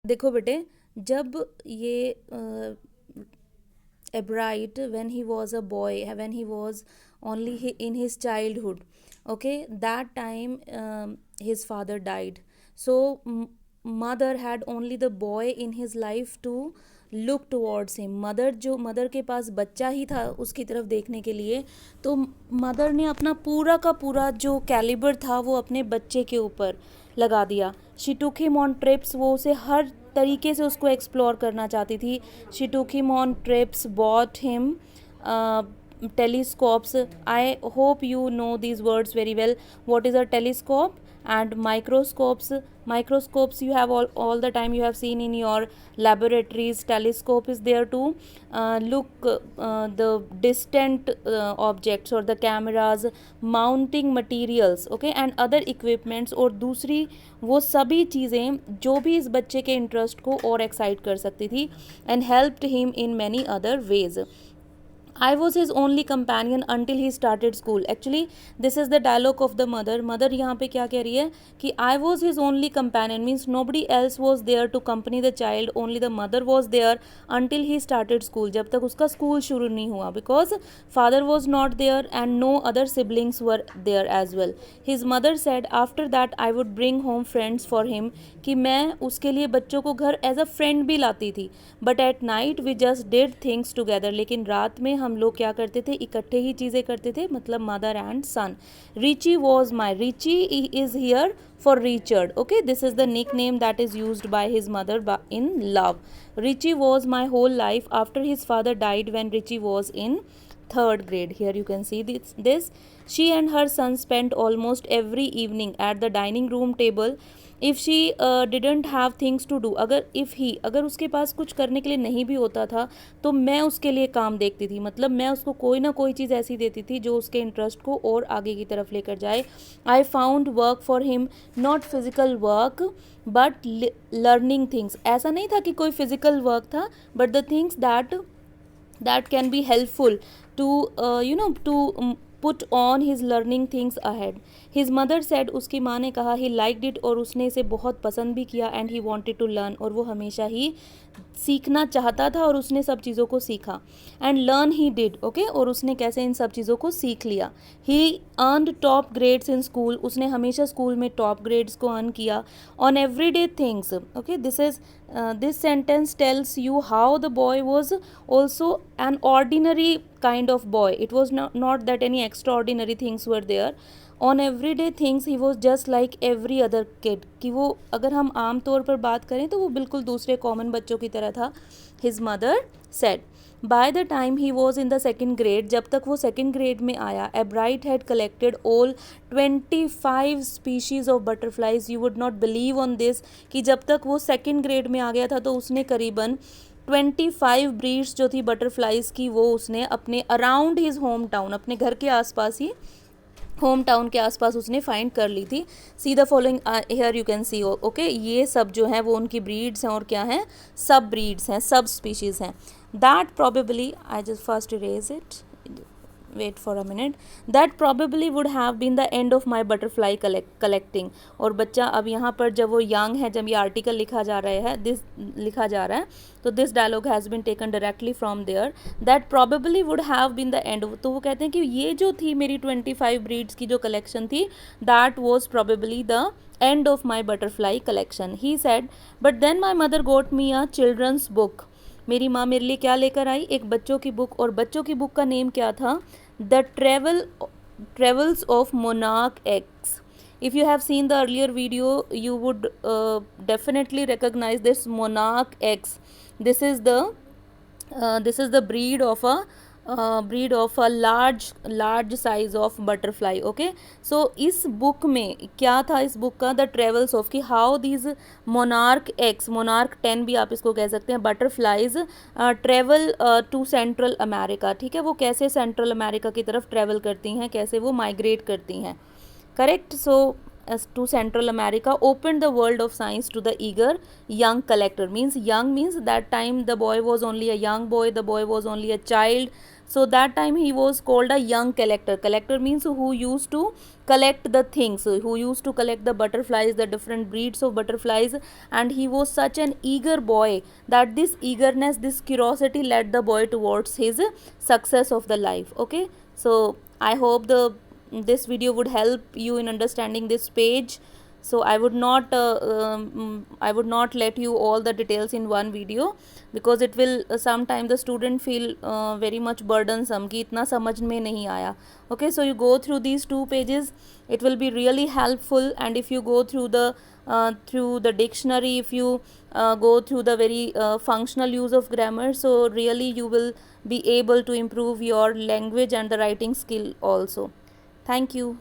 देखो बेटे, जब ये Ebright, when he was a boy, when he was only in his childhood, okay, that time his father died. So mother had only the boy in his life to look towards him. Mother के पास बच्चा ही था उसकी तरफ देखने के लिए, तो mother ने अपना पूरा का पूरा जो कैलिबर था वो अपने बच्चे के ऊपर लगा दिया. She took him on trips, वो उसे हर तरीके से उसको एक्सप्लोर करना चाहती थी. She took him on trips, bought him telescopes. I hope you know these words very well. What is a telescope? And microscopes you have all the time, you have seen in your laboratories. Telescope is there to look the distant objects, or the cameras, mounting materials, okay, and other equipments. और दूसरी वो सभी चीज़ें जो भी इस बच्चे के इंटरेस्ट को और एक्साइट कर सकती थी. and helped him in many other ways. I was his only companion until he started school. Actually, this is the dialogue of the mother. Mother यहाँ पे क्या कह रही है कि I was his only companion, means nobody else was there to accompany the child. Only the mother was there until he started school. जब तक उसका स्कूल शुरू नहीं हुआ, because father was not there and no other siblings were there as well. His mother said after that I would bring home friends for him, कि मैं उसके लिए बच्चों को घर एज अ फ्रेंड भी लाती थी. But at night we just did things together, लेकिन रात में हम लोग क्या करते थे, इकट्ठे ही चीज़ें करते थे, मतलब mother and son. Richie was my, Richie is here for Richard. Okay, this is the nickname that is used by his mother in love. Richie was my whole life after his father died when Richie was in third grade. Here you can see this. She and her son spent almost every evening at the dining room table. If she didn't have things to do, अगर उसके पास कुछ करने के लिए नहीं भी होता था तो मैं उसके लिए काम देखती थी, मतलब मैं उसको कोई ना कोई चीज़ ऐसी देती थी जो उसके इंटरेस्ट को और आगे की तरफ लेकर जाए. I found work for him, not physical work but learning things. ऐसा नहीं था कि कोई फिजिकल वर्क था, but the things that can be helpful to to put on his learning things ahead. His mother said, उसकी माँ ने कहा, he liked it, और उसने इसे बहुत पसंद भी किया. and he wanted to learn, और वो हमेशा ही सीखना चाहता था और उसने सब चीज़ों को सीखा. and learn he did, okay, और उसने कैसे इन सब चीज़ों को सीख लिया. he earned top grades in school, उसने हमेशा स्कूल में टॉप ग्रेड्स को अर्न किया. on everyday things, okay, this sentence tells you how the boy was also an ordinary kind of boy. It was not that any extraordinary things were there. on everyday things he was just like every other kid, कि वो अगर हम आम तौर पर बात करें तो वो बिल्कुल दूसरे कॉमन बच्चों की तरह था. his mother said. By the time he was in the second grade, जब तक वो second grade में आया, Ebright had collected all 25 species of butterflies. You would not believe on this कि जब तक वो second grade में आ गया था तो उसने करीबन 25 ब्रीड्स जो थी बटरफ्लाइज की, वो उसने अपने अराउंड हिज होम टाउन, अपने घर के आसपास ही, होम टाउन के आसपास उसने फाइंड कर ली थी. See the following here you can see. Okay, ये सब जो हैं वो उनकी ब्रीड्स हैं, और क्या हैं, सब ब्रीड्स हैं, सब स्पीशीज़ हैं. That probably, I just first erase it, wait for a minute, that probably would have been the end of my butterfly collecting. और बच्चा अब यहाँ पर जब वो यंग है, जब ये आर्टिकल लिखा जा रहा है, तो this dialogue has been taken directly from there. That probably would have been the end, तो वो कहते हैं कि ये जो थी मेरी 25 ब्रीड्स की जो कलेक्शन थी, that was probably the end of my butterfly collection. He said, but then my mother got me a children's book. मेरी माँ मेरे लिए क्या लेकर आई, एक बच्चों की बुक. और बच्चों की बुक का नेम क्या था, the travels of Monarch X. If you have seen the earlier video, you would definitely recognize this Monarch X. This is the breed of a large size of butterfly. Okay, so इस book में क्या था, इस book का the travels of, कि how these monarch 10 भी आप इसको कह सकते हैं, butterflies travel to central America. ठीक है, वो कैसे सेंट्रल अमेरिका की तरफ ट्रेवल करती हैं, कैसे वो माइग्रेट करती हैं. Correct. So to Central America opened the world of science to the eager young collector. Means young means that time the boy was only a young boy, the boy was only a child. So that time he was called a young collector. Collector means who used to collect the things, who used to collect the butterflies, the different breeds of butterflies. And he was such an eager boy that this eagerness, this curiosity led the boy towards his success of the life. Okay, so I hope this video would help you in understanding this page. So I would not let you all the details in one video, because it will sometime the student feel very much burdensome कि इतना समझ में नहीं आया. Okay, so you go through these 2 pages, it will be really helpful. And if you go through the dictionary, if you go through the very functional use of grammar, so really you will be able to improve your language and the writing skill also. Thank you.